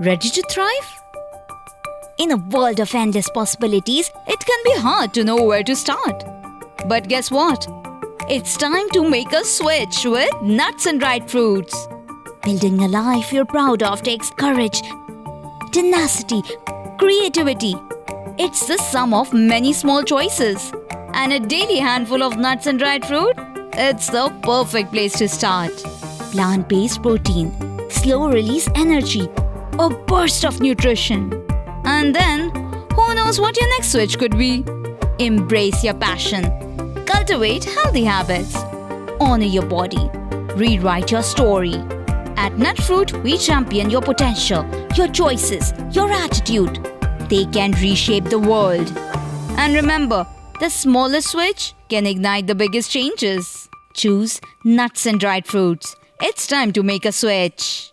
Ready to thrive? In a world of endless possibilities, it can be hard to know where to start. But guess what? It's time to make a switch with nuts and dried fruits. Building a life you're proud of takes courage, tenacity, creativity. It's the sum of many small choices. And a daily handful of nuts and dried fruit? It's the perfect place to start. Plant-based protein, slow-release energy, a burst of nutrition. And then, who knows what your next switch could be? Embrace your passion. Cultivate healthy habits. Honor your body. Rewrite your story. At Nutfruit, we champion your potential, your choices, your attitude. They can reshape the world. And remember, the smallest switch can ignite the biggest changes. Choose nuts and dried fruits. It's time to make a switch.